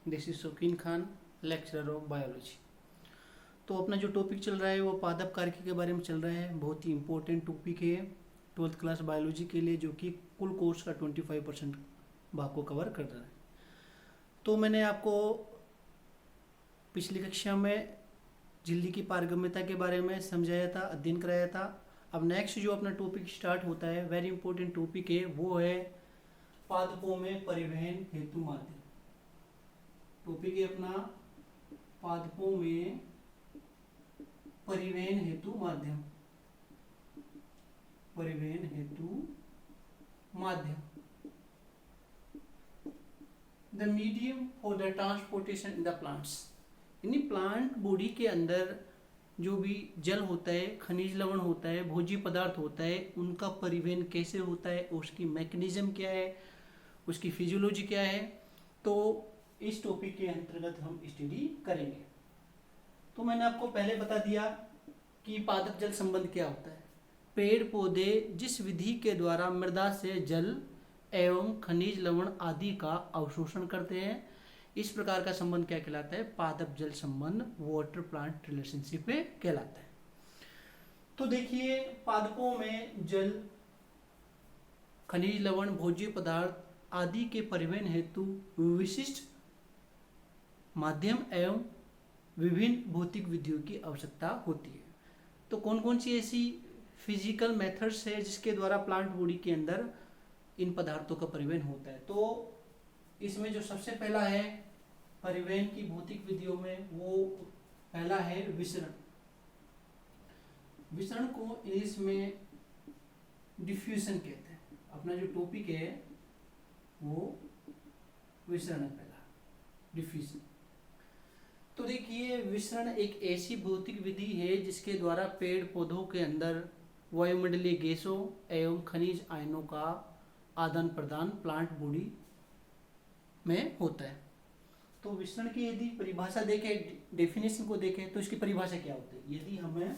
This is शौकीन Khan, lecturer of biology. तो अपना जो टॉपिक चल रहा है वो पादप कार्य के बारे में चल रहा है। बहुत ही इंपॉर्टेंट टॉपिक है 12th क्लास बायोलॉजी के लिए, जो कि कुल कोर्स का 25% भाग को कवर कर रहा है। तो मैंने आपको पिछली कक्षा में झिल्ली की पारगम्यता के बारे में समझाया था, अध्ययन कराया था। अब नेक्स्ट जो अपना टॉपिक स्टार्ट होता है, वेरी इंपॉर्टेंट टॉपिक है, वो है पादपों में परिवहन हेतु माध्यम। टॉपिक है अपना पादपों में परिवहन हेतु माध्यम। परिवहन हेतु माध्यम, the medium for the transportation in the plants. यानी प्लांट बॉडी के अंदर जो भी जल होता है, खनिज लवण होता है, भोज्य पदार्थ होता है, उनका परिवहन कैसे होता है, उसकी मैकेनिज्म क्या है, उसकी फिजियोलॉजी क्या है, तो इस टॉपिक के अंतर्गत हम स्टडी करेंगे। तो मैंने आपको पहले बता दिया कि पादप जल संबंध क्या होता है। पेड़ पौधे जिस विधि के द्वारा मृदा से जल एवं खनिज लवण आदि का अवशोषण करते हैं, इस प्रकार का संबंध क्या कहलाता है? पादप जल संबंध, वाटर प्लांट रिलेशनशिप कहलाता है। तो देखिए, पादपों में जल, खनिज लवण, भोज्य पदार्थ आदि के परिवहन हेतु विशिष्ट माध्यम एवं विभिन्न भौतिक विधियों की आवश्यकता होती है। तो कौन कौन सी ऐसी फिजिकल मेथड्स है जिसके द्वारा प्लांट बॉडी के अंदर इन पदार्थों का परिवहन होता है? तो इसमें जो सबसे पहला है परिवहन की भौतिक विधियों में, वो पहला है विसरण। विसरण को इंग्लिश में डिफ्यूजन कहते हैं। अपना जो टॉपिक है वो विसरण है, पहला डिफ्यूजन। तो देखिए, विसरण एक ऐसी भौतिक विधि है जिसके द्वारा पेड़ पौधों के अंदर वायुमंडलीय गैसों एवं खनिज आयनों का आदान प्रदान प्लांट बॉडी में होता है। तो विसरण की यदि परिभाषा देखें, डेफिनेशन को देखें, तो इसकी परिभाषा क्या होती है? यदि हमें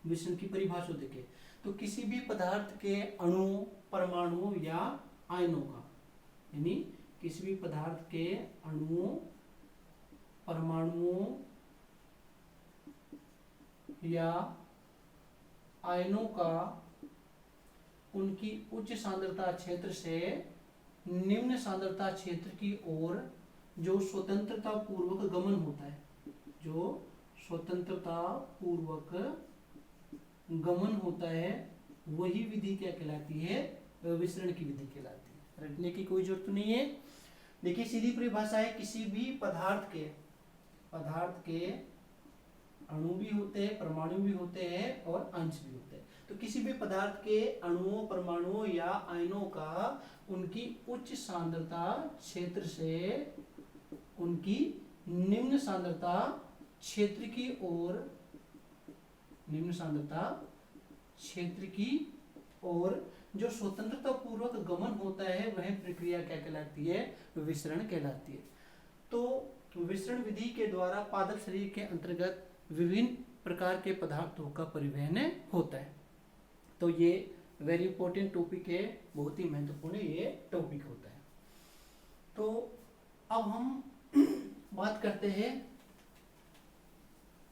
विसरण की परिभाषा देखें तो किसी भी पदार्थ के अणु, परमाणु या आयनों का, यानी किसी भी पदार्थ के अणुओं, परमाणुओं या आयनों का उनकी उच्च सांद्रता क्षेत्र से निम्न सांद्रता क्षेत्र की ओर जो स्वतंत्रता पूर्वक गमन होता है, जो स्वतंत्रता पूर्वक गमन होता है, वही विधि क्या कहलाती है? विसरण की विधि कहलाती है। रटने की कोई जरूरत नहीं है। देखिए, सीधी परिभाषा है, किसी भी पदार्थ के अणु भी होते हैं, परमाणु भी होते हैं और अंश भी होते हैं। तो किसी भी पदार्थ के अणुओं, परमाणुओं या आयनों का उनकी उच्च सांद्रता क्षेत्र से उनकी निम्न सांद्रता क्षेत्र की ओर, निम्न सांद्रता क्षेत्र की ओर जो स्वतंत्रता पूर्वक गमन होता है, वह प्रक्रिया क्या कहलाती है? विसरण कहलाती है। तो विसरण विधि के द्वारा पादप शरीर के अंतर्गत विभिन्न प्रकार के पदार्थों का परिवहन होता है। तो ये वेरी इंपॉर्टेंट टॉपिक है, बहुत ही महत्वपूर्ण ये टॉपिक होता है। तो अब हम बात करते हैं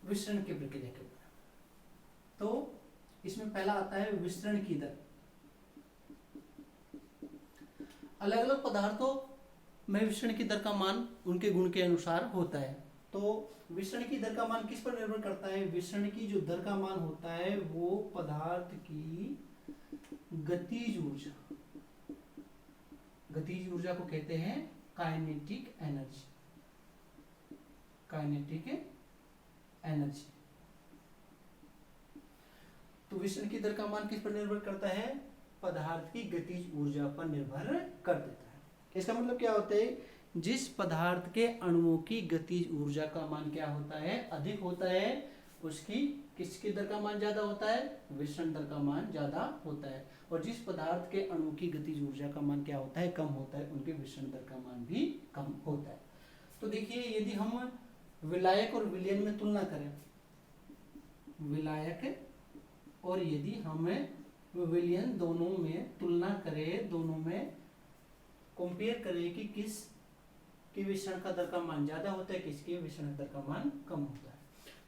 विसरण की प्रक्रिया के बारे में। तो इसमें पहला आता है विसरण की दर। अलग अलग पदार्थों में विसरण की दर का मान उनके गुण के अनुसार होता है। तो विसरण की दर का मान किस पर निर्भर करता है? विसरण की जो दर का मान होता है वो पदार्थ की गतिज ऊर्जा, गतिज ऊर्जा को कहते हैं काइनेटिक एनर्जी। Kinetic energy. तो विसरण की दर का मान किस पर निर्भर करता है? पदार्थ की गतिज ऊर्जा पर निर्भर कर देता है। इसका मतलब क्या होता है? जिस पदार्थ के अणुओं की गतिज ऊर्जा का मान क्या होता है? अधिक होता है, उसकी किसकी दर का मान ज्यादा होता है? विसरण दर का मान ज्यादा होता है। और जिस पदार्थ के अणु की गतिज ऊर्जा का मान क्या होता है? कम होता है, उनके विसरण दर का मान भी कम होता है। तो देखिए, यदि हम विलायक और विलयन में तुलना करें, विलायक और यदि हमें विलयन दोनों में तुलना करें, दोनों में कंपेयर करें कि किस कि विसरण का दर का मान ज्यादा होता है, किसके विसरण दर का मान कम होता है।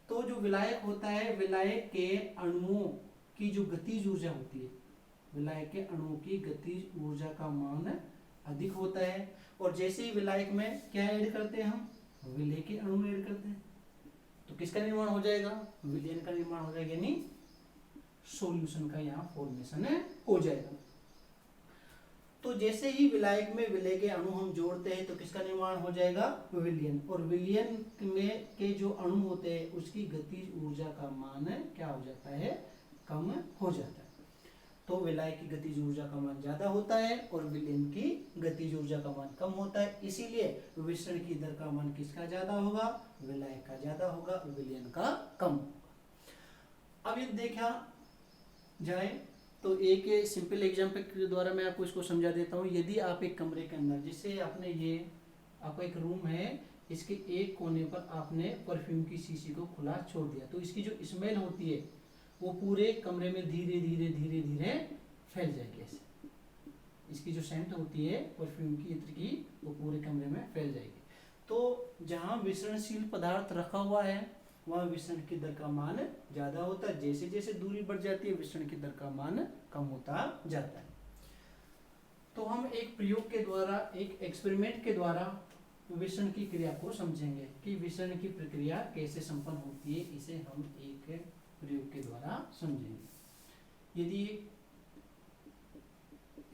तो जो विलायक होता है, विलायक के अणुओं की जो गतिज ऊर्जा होती है, विलायक के अणुओं की गतिज ऊर्जा का मान अधिक होता है। और जैसे ही विलायक में क्या ऐड करते हैं हम, विलेय के अणु ऐड करते हैं, तो किसका निर्माण हो जाएगा, विलयन का निर्माण हो जाएगा, यानी सॉल्यूशन का यहाँ फॉर्मेशन हो जाएगा। तो जैसे ही विलायक में विलेय के अणु हम जोड़ते हैं तो किसका निर्माण हो जाएगा, विलयन। और विलयन में के जो अणु होते हैं उसकी गतिज ऊर्जा का मान क्या हो जाता है, कम हो जाता है। तो विलायक की गतिज ऊर्जा का मान ज्यादा होता है और विलयन की गतिज ऊर्जा का मान कम होता है, इसीलिए विसरण की दर का मान किसका ज्यादा होगा, विलायक का ज्यादा होगा, विलयन का कम होगा। अब ये देखा जाए तो एक सिंपल एग्जांपल के द्वारा मैं आपको इसको समझा देता हूँ। यदि आप एक कमरे के अंदर, जैसे आपने ये आपका एक रूम है, इसके एक कोने पर आपने परफ्यूम की शीशी को खुला छोड़ दिया, तो इसकी जो स्मेल होती है वो पूरे कमरे में धीरे धीरे धीरे धीरे फैल जाएगी। ऐसे इसकी जो सेंट होती है परफ्यूम की, इत्र की, वो पूरे कमरे में फैल जाएगी। तो जहाँ विसरणशील पदार्थ रखा हुआ है वहाँ विसरण की दर का मान ज्यादा होता है, जैसे जैसे दूरी बढ़ जाती है विसरण की दर का मान कम होता जाता है। तो हम एक प्रयोग के द्वारा, एक एक्सपेरिमेंट के द्वारा विसरण की क्रिया को समझेंगे कि विसरण की प्रक्रिया कैसे संपन्न होती है, इसे हम एक प्रयोग के द्वारा समझेंगे। यदि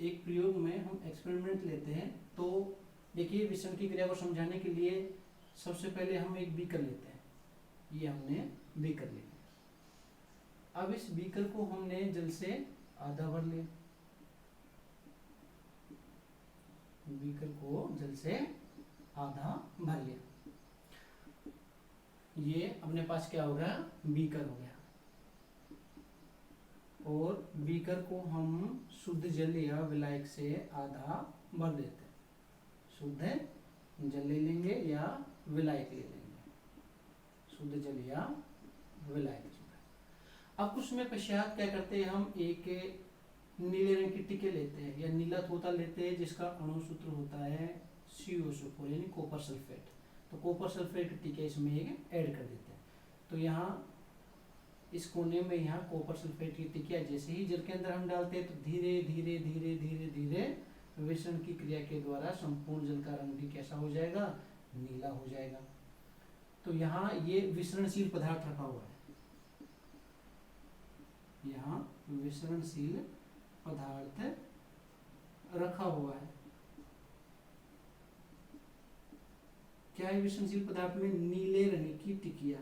एक प्रयोग में हम एक्सपेरिमेंट लेते हैं तो देखिए, विसरण की क्रिया को समझाने के लिए सबसे पहले हम एक बीकर लेते हैं। ये हमने बीकर लिया। अब इस बीकर को हमने जल से आधा भर लिया, बीकर को जल से आधा भर लिया। ये अपने पास क्या हो गया, बीकर हो गया। और बीकर को हम शुद्ध जल या विलायक से आधा भर देते हैं। शुद्ध जल ले लेंगे या विलायक ले लेंगे, शुद्ध जल या विलायक। अब कुछ समय पश्चात क्या करते हैं, हम एक नीले रंग की टिके लेते हैं या नीला तोता लेते हैं जिसका अणु सूत्र होता है CuSO4 यानी कॉपर सल्फेट। तो कॉपर सल्फेट की टिके इसमें एक ऐड कर देते हैं। तो यहाँ इस कोने में यहाँ कॉपर सल्फेट की टिकिया जैसे ही जल के अंदर हम डालते हैं तो धीरे धीरे धीरे धीरे धीरे विसरण की क्रिया के द्वारा संपूर्ण जल का रंग भी कैसा हो जाएगा, नीला हो जाएगा। तो यहाँ ये विसरणशील पदार्थ रखा हुआ है, यहाँ विसरणशील पदार्थ रखा हुआ है। क्या है विसरणशील पदार्थ में, नीले रंग की टिकिया,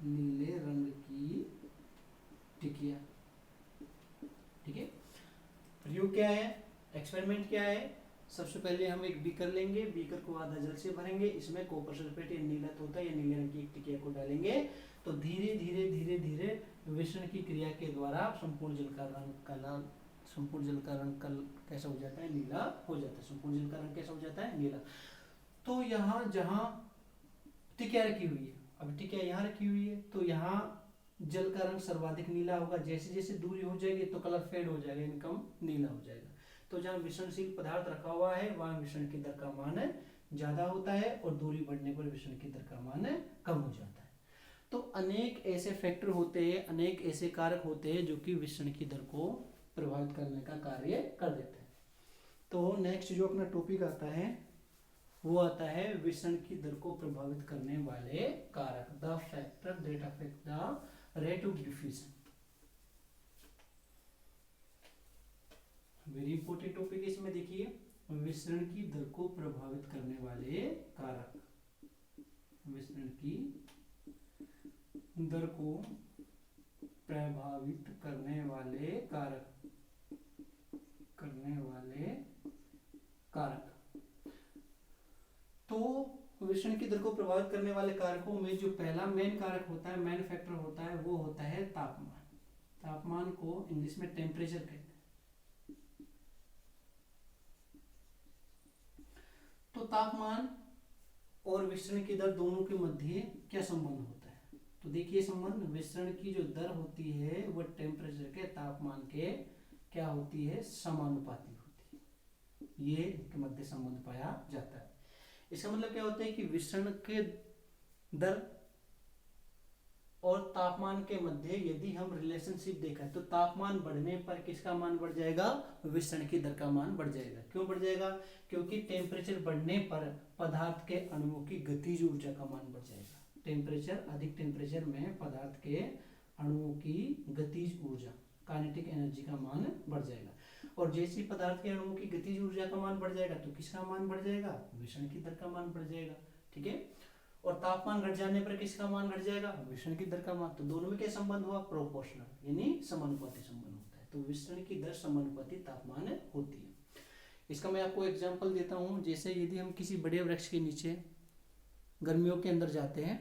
नीले रंग की टिकिया। ठीक है। प्रयोग क्या है, एक्सपेरिमेंट क्या है, सबसे पहले हम एक बीकर लेंगे, बीकर को आधा जल से भरेंगे, इसमें कॉपर सल्फेट या नीला तोता या नीले रंग की एक टिकिया को डालेंगे। तो धीरे धीरे धीरे धीरे विसरण की क्रिया के द्वारा संपूर्ण जल का रंग कलर, संपूर्ण जल का रंग कैसा हो जाता है, नीला हो जाता है। संपूर्ण जल का रंग कैसा हो जाता है, नीला। तो यहाँ जहाँ टिकिया रखी हुई है, अब टिकिया यहाँ रखी हुई है, तो यहाँ जल का रंग सर्वाधिक नीला होगा। जैसे जैसे दूरी हो जाएगी तो कलर फेड हो जाएगा, यानी कम नीला हो जाएगा। तो जहाँ विसरणशील पदार्थ रखा हुआ है वहाँ विसरण की दर का मान ज्यादा होता है और दूरी बढ़ने पर विसरण की दर का मान कम हो जाता है। तो अनेक ऐसे फैक्टर होते हैं, अनेक ऐसे कारक होते हैं जो कि विसरण की दर को प्रभावित करने का कार्य कर देते हैं। तो नेक्स्ट जो अपना टॉपिक आता है वो आता है विसरण की दर को प्रभावित करने वाले कारक, the factor that affect the rate of diffusion. Very important topic है। इसमें देखिए, विसरण की दर को प्रभावित करने वाले कारक, विसरण की दर को प्रभावित करने वाले कारक, करने वाले कारक। तो विसरण की दर को प्रभावित करने वाले कारकों में जो पहला मेन कारक होता है, मेन फैक्टर होता है, वो होता है तापमान। तापमान को इंग्लिश में टेम्परेचर कहते हैं। तो तापमान और विसरण की दर दोनों के मध्य क्या संबंध होता है, तो देखिए संबंध, विसरण की जो दर होती है वो टेम्परेचर के, तापमान के क्या होती है, समानुपाती होती है। ये के मध्य संबंध पाया जाता है। इसका मतलब क्या होता है कि विसरण के दर और तापमान के मध्य यदि हम रिलेशनशिप देखें तो तापमान बढ़ने पर किसका मान बढ़ जाएगा, विसरण की दर का मान बढ़ जाएगा। क्यों बढ़ जाएगा, क्योंकि टेम्परेचर बढ़ने पर पदार्थ के अणुओं की गतिज ऊर्जा का मान बढ़ जाएगा। टेम्परेचर, अधिक टेम्परेचर में पदार्थ के अणुओं की गतिज ऊर्जा, काइनेटिक एनर्जी का मान बढ़ जाएगा। और जैसे ही पदार्थ के अणुओं की गतिज ऊर्जा का मान बढ़ जाएगा तो किसका मान बढ़ जाएगा, विसरण की दर का मान बढ़ जाएगा। ठीक है, और तापमान घट जाने पर किसका मान घट जाएगा, विसरण की दर का मान। तो दोनों में क्या संबंध हुआ, प्रोपोर्शनल यानी समानुपाती संबंध होता है। तो विसरण की दर समानुपाती तापमान होती है। इसका मैं आपको एग्जांपल देता हूँ। जैसे यदि हम किसी बड़े वृक्ष के नीचे गर्मियों के अंदर जाते हैं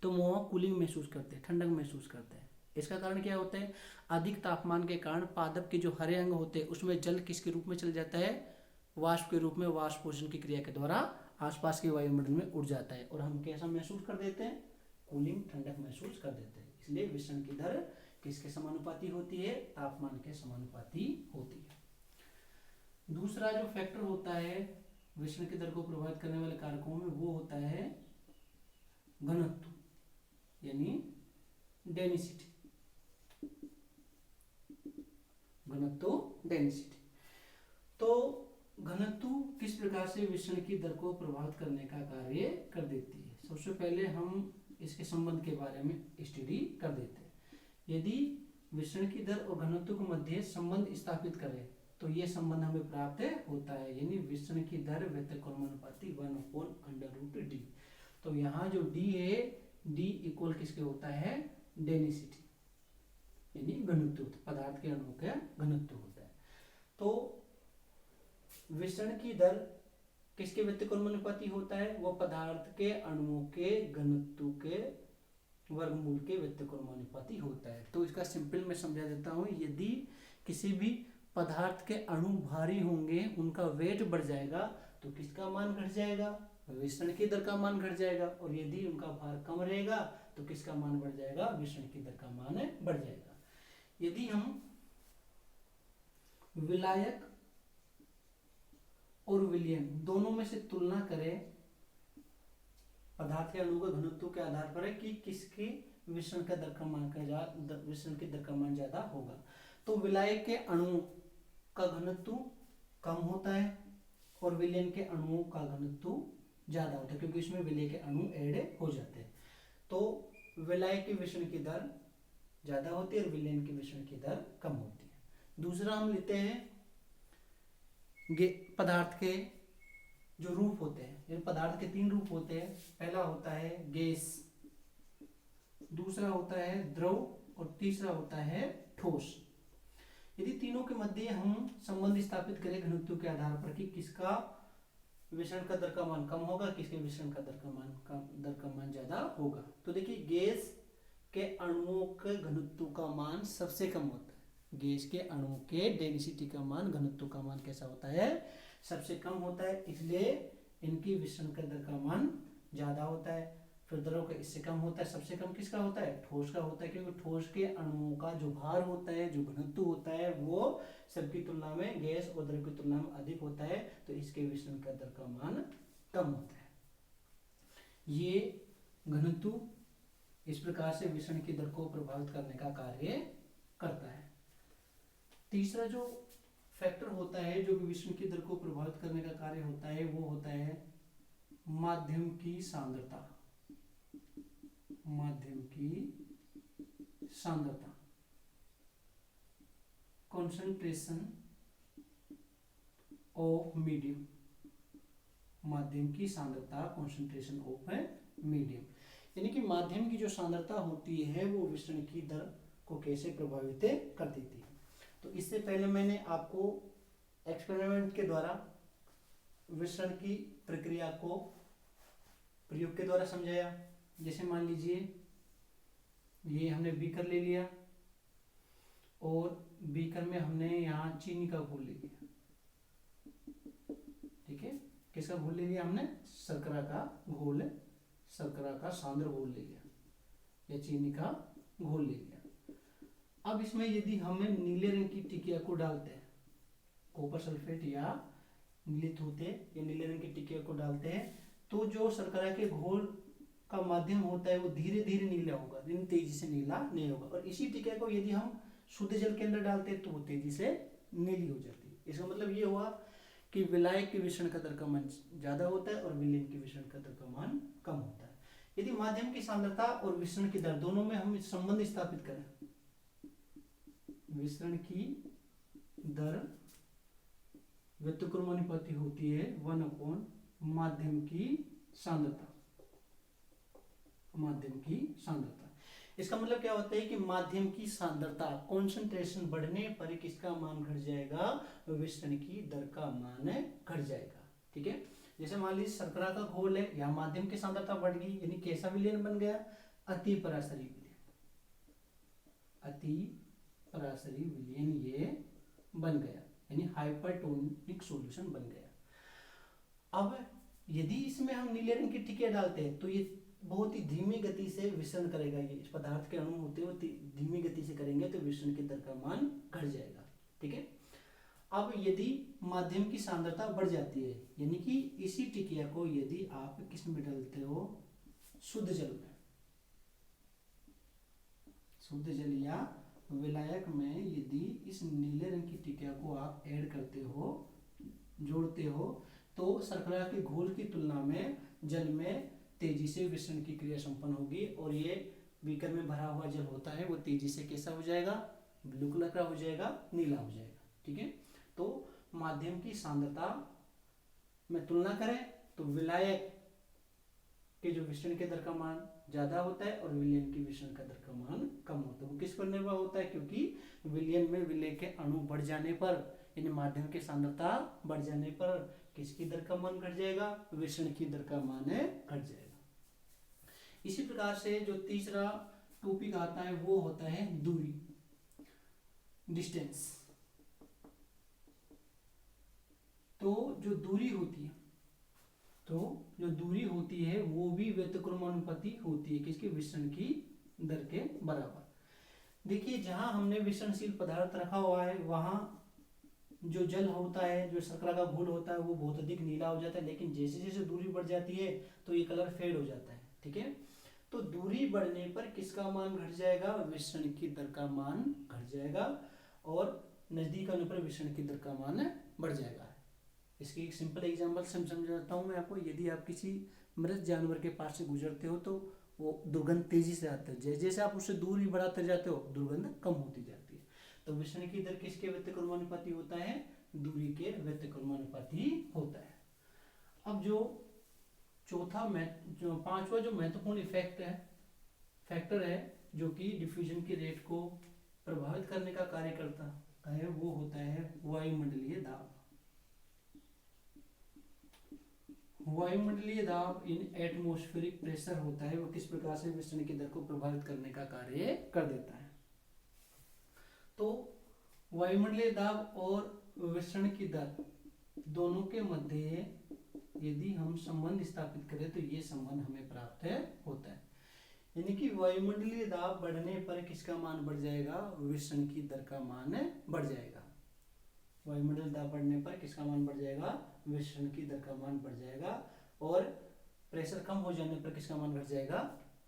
तो वहाँ कूलिंग महसूस करते हैं, ठंडक महसूस करते हैं। इसका कारण क्या होता है, अधिक तापमान के कारण पादप के जो हरे अंग होते हैं उसमें जल किसके रूप में चल जाता है, वाष्प के रूप में, वाष्पोषण की क्रिया के द्वारा आसपास के वायुमंडल में उड़ जाता है और हम कैसा महसूस कर देते हैं, कूलिंग, ठंडक महसूस कर देते हैं। इसलिए विसरण की दर किसके समानुपाती होती है, तापमान के समानुपाती होती है। दूसरा जो फैक्टर होता है विसरण की दर को प्रभावित करने वाले कारकों में वो होता है घनत्व यानी डेंसिटी। घनत्व, डेंसिटी। तो घनत्व किस प्रकार से विसरण की दर को प्रभावित करने का कार्य कर देती है। सबसे पहले हम इसके संबंध के बारे में स्टडी कर देते हैं। यदि विसरण की दर और घनत्व के मध्य संबंध स्थापित करें तो ये संबंध हमें प्राप्त होता है, यानी विसरण की दर व्यतिक्रमानुपाती 1/√d। तो यहाँ जो d है, d इक्वल किसके होता है, डेंसिटी यानी घनत्व, पदार्थ के अणुओं का घनत्व होता है। तो विसरण की दर किसके व्यतिक्रमानुपाती होता है, वो पदार्थ के अणुओं के घनत्व के वर्गमूल के व्यतिक्रमानुपाती होता है। तो इसका सिंपल मैं समझा देता हूँ। यदि किसी भी पदार्थ के अणु भारी होंगे, उनका वेट बढ़ जाएगा तो किसका मान घट जाएगा, विसरण की दर का मान घट जाएगा। और यदि उनका भार कम रहेगा तो किसका मान बढ़ जाएगा, विसरण की दर का मान बढ़ जाएगा। यदि हम विलायक और विलयन दोनों में से तुलना करें पदार्थ के अणु के घनत्व के आधार पर है कि किसकी विसरण का दर का मान विसरण की दर का मान ज्यादा होगा, तो विलायक के अणु का घनत्व कम होता है और विलयन के अणुओं का घनत्व ज्यादा होता है, क्योंकि इसमें विलय के अणु ऐड हो जाते हैं। तो विलायक की विसरण की दर ज्यादा होती है और विलयन की विसरण की दर कम होती है। दूसरा हम लेते हैं पदार्थ के जो रूप होते हैं, ये पदार्थ के 3 रूप होते हैं। पहला होता है गैस, दूसरा होता है द्रव और तीसरा होता है ठोस। यदि तीनों के मध्य हम संबंध स्थापित करें घनत्व के आधार पर कि किसका विसरण का दर का मान कम होगा, किसके विसरण का दर का मान ज्यादा होगा, तो देखिए गैस के अणुओं के घनत्व का मान सबसे कम होता है। गैस के अणुओं के डेंसिटी का मान, घनत्व का मान कैसा होता है, सबसे कम होता है, इसलिए इनकी विसरण का दर का मान ज्यादा होता है। फिर द्रव का इससे कम होता है। सबसे कम किसका होता है, ठोस का होता है, क्योंकि ठोस के अणुओं का जो भार होता है, जो घनत्व होता है, वो सबकी तुलना में गैस और द्रव की तुलना में अधिक होता है, तो इसके विसरण का दर का मान कम होता है। ये घनत्व इस प्रकार से विसरण की दर को प्रभावित करने का कार्य करता है। तीसरा जो फैक्टर होता है जो विसरण की दर को प्रभावित करने का कार्य होता है, वो होता है माध्यम की सांद्रता। माध्यम की सांद्रता, कॉन्सेंट्रेशन ऑफ मीडियम। माध्यम की सांद्रता, कॉन्सेंट्रेशन ऑफ मीडियम, यानी कि माध्यम की जो सांद्रता होती है वो विसरण की दर को कैसे प्रभावित कर देती है। तो इससे पहले मैंने आपको एक्सपेरिमेंट के द्वारा विसरण की प्रक्रिया को प्रयोग के द्वारा समझाया। जैसे मान लीजिए ये हमने बीकर ले लिया और बीकर में हमने यहाँ चीनी का घोल ले लिया। ठीक है, किसका घोल ले लिया हमने, शर्करा का घोल, शर्करा का सांद्र घोल ले लिया या चीनी का घोल ले लिया। अब इसमें यदि हमें नीले रंग की टिकिया को डालते हैं, कॉपर सल्फेट या मिलित होते हैं, ये नीले रंग की टिकिया को डालते हैं, तो जो शर्करा के घोल का माध्यम होता है वो धीरे धीरे नीला होगा, लेकिन तेजी से नीला नहीं होगा। और इसी टिकिया को यदि हम शुद्ध जल के अंदर डालते हैं तो वो तेजी से नीली हो जाती है। इसका मतलब ये हुआ कि विलायक के विषण का दर का मान ज्यादा होता है और विलयन के विषण का दर का मान कम होता है। यदि माध्यम की सांद्रता और विषण की दर दोनों में हम संबंध स्थापित करें, विषण की दर व्युत्क्रमानुपाती होती है 1 माध्यम की सांद्रता, माध्यम की सांद्रता। इसका मतलब क्या होता है कि माध्यम की सांद्रता कॉन्सेंट्रेशन बढ़ने पर किसका मान घट जाएगा, विषण की दर का मान घट जाएगा। ठीक है, जैसे मान लीजिए शर्करा का घोल है, या माध्यम की सांद्रता बढ़ गई, यानी कैसा विलयन बन गया, अति पराशरी विलयन, अति पराशरी विलयन ये बन गया, यानी हाइपरटोनिक सॉल्यूशन बन गया। अब यदि इसमें हम नीले रंग की टिकिया डालते हैं तो ये बहुत ही धीमी गति से विषण करेगा, ये इस पदार्थ के अणु होते हैं वो धीमी गति से करेंगे तो विषण की दर का मान घट जाएगा। ठीक है, अब यदि माध्यम की सांद्रता बढ़ जाती है, यानी कि इसी टिकिया को यदि आप किस में डालते हो, शुद्ध जल में, शुद्ध जल या विलायक में, यदि इस नीले रंग की टिकिया को आप ऐड करते हो, जोड़ते हो, तो शर्करा के घोल की तुलना में जल में तेजी से विषण की क्रिया संपन्न होगी, और ये बीकर में भरा हुआ जल होता है वो तेजी से कैसा हो जाएगा, ब्लू कलर का हो जाएगा, नीला हो जाएगा। ठीक है, तो माध्यम की सांद्रता में तुलना करें तो विलायक के जो विषण के दर का मान ज्यादा होता है और विलयन की विषण का दर का मान कम होता है। वो किस पर निर्भर होता है, क्योंकि विलयन में विलय के अणु बढ़ जाने पर, यानी माध्यम की सांद्रता बढ़ जाने पर किसकी दर का मान घट जाएगा, विषण की दर का मान घट जाएगा। इसी प्रकार से जो तीसरा टॉपिक आता है वो होता है दूरी, डिस्टेंस। तो जो दूरी होती है, तो जो दूरी होती है वो भी व्युत्क्रमानुपाती होती है किसकी, विषण की दर के बराबर। देखिए जहां हमने विषणशील पदार्थ रखा हुआ है वहां जो जल होता है, जो शर्करा का घोल होता है वो बहुत अधिक नीला हो जाता है, लेकिन जैसे जैसे दूरी बढ़ जाती है तो ये कलर फेड हो जाता है। ठीक है, तो दूरी बढ़ने पर किसका मान घट जाएगा, विषण की दर का मान घट जाएगा, और नजदीक आने पर विषण की दर का मान बढ़ जाएगा। इसकी एक सिंपल एग्जांपल समझाता हूँ मैं आपको। यदि आप किसी मृत जानवर के पास से गुजरते हो तो वो दुर्गंध तेजी से आता है, जैसे जैसे आप उससे दूरी बढ़ाते जाते हो दुर्गंध कम होती जाती है। तो विषण की दर किसके व्यतिक्रमानुपाती होता है, दूरी के व्यतिक्रमानुपाती होता है। अब जो पांचवा जो महत्वपूर्ण फैक्टर है जो कि डिफ्यूजन की रेट को प्रभावित करने का कार्य करता है वो होता है वायुमंडलीय दाब। वायुमंडलीय दाब इन एटमॉस्फेरिक प्रेशर होता है, वो किस प्रकार से विषण की दर को प्रभावित करने का कार्य कर देता है। तो वायुमंडलीय दाब और विषण की दर दोनों के मध्य यदि हम संबंध स्थापित करें तो ये संबंध हमें प्राप्त होता है, यानी कि वायुमंडलीय दाब बढ़ने पर किसका मान बढ़ जाएगा, विषण की दर का मान बढ़ जाएगा। वायुमंडलीय दाब बढ़ने पर किसका मान बढ़ जाएगा, विषण की दर का मान बढ़ जाएगा, और प्रेशर कम हो जाने पर किसका मान घट जाएगा,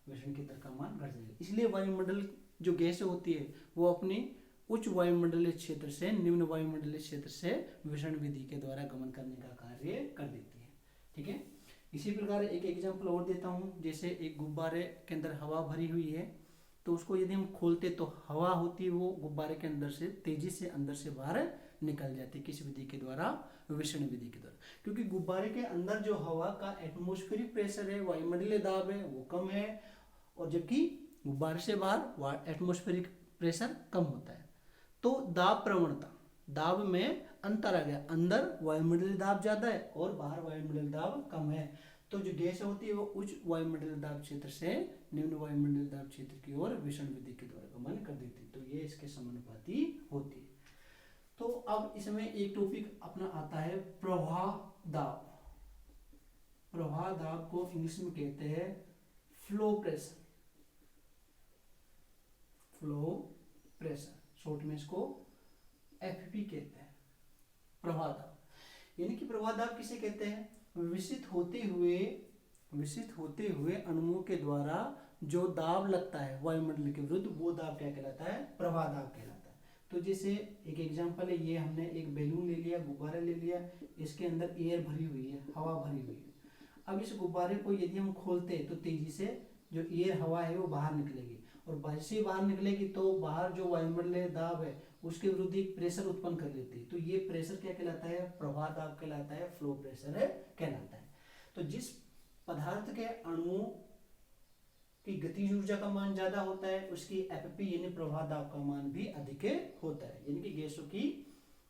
विषण की दर का मान घट जाएगा। इसलिए वायुमंडल जो गैस होती है वो अपनी उच्च वायुमंडलीय क्षेत्र से निम्न वायुमंडलीय क्षेत्र से विषण विधि के द्वारा गमन करने का कार्य कर देती है। ठीक है, इसी प्रकार एक एग्जाम्पल और देता हूँ। जैसे एक गुब्बारे के अंदर हवा भरी हुई है, तो उसको यदि हम खोलते तो हवा होती है वो गुब्बारे के अंदर से तेजी से अंदर से बाहर निकल जाती है, किस विधि के द्वारा, विषण विधि के द्वारा। क्योंकि गुब्बारे के अंदर जो हवा का एटमॉस्फेरिक प्रेशर है, वायुमंडलीय दाब है, वो कम है, और जबकि गुब्बारे से बाहर एटमॉस्फेरिक प्रेशर कम होता है। तो दाब प्रवणता, दाब में अंतर आ गया, अंदर वायुमंडलीय दाब ज्यादा है और बाहर वायुमंडलीय दाब कम है। तो जो गैस होती है वो उच्च वायुमंडलीय दाब क्षेत्र से निम्न वायुमंडलीय दाब क्षेत्र की ओर विषण विधि के द्वारा गमन कर देती है। तो ये इसके समानुपाती होती है। तो अब इसमें एक टॉपिक अपना आता है प्रवाह दाब। प्रवाह दाब को इंग्लिश में कहते हैं flow pressure, flow pressure, short में इसको एफपी कहते हैं, प्रवाह दाब। यानी कि प्रवाह दाब किसे कहते हैं? विकसित होते हुए अणुओं के द्वारा जो दाब लगता है वायुमंडल के विरुद्ध, वो दाब क्या कहलाता है? प्रवाह दाब कहलाता है। तो जैसे एक एग्जांपल है, ये हमने एक बैलून ले लिया, गुब्बारा ले लिया, इसके अंदर एयर भरी हुई है, हवा भरी हुई है। अब इस गुब्बारे को यदि हम खोलते हैं तो तेजी से जो एयर हवा है वो बाहर निकलेगी, और वैसे ही बाहर निकलेगी तो बाहर जो वायुमंडलीय दाब है उसके विरुद्ध एक प्रेशर उत्पन्न कर लेती है। तो ये प्रेशर क्या कहलाता है? प्रवाह दाब कहलाता है, फ्लो प्रेशर है कहलाता है। तो जिस पदार्थ के अणुओं की गतिज ऊर्जा का मान ज्यादा होता है, उसकी एफपी यानी प्रवाह दाब का मान भी अधिक होता है। यानी कि गैसों की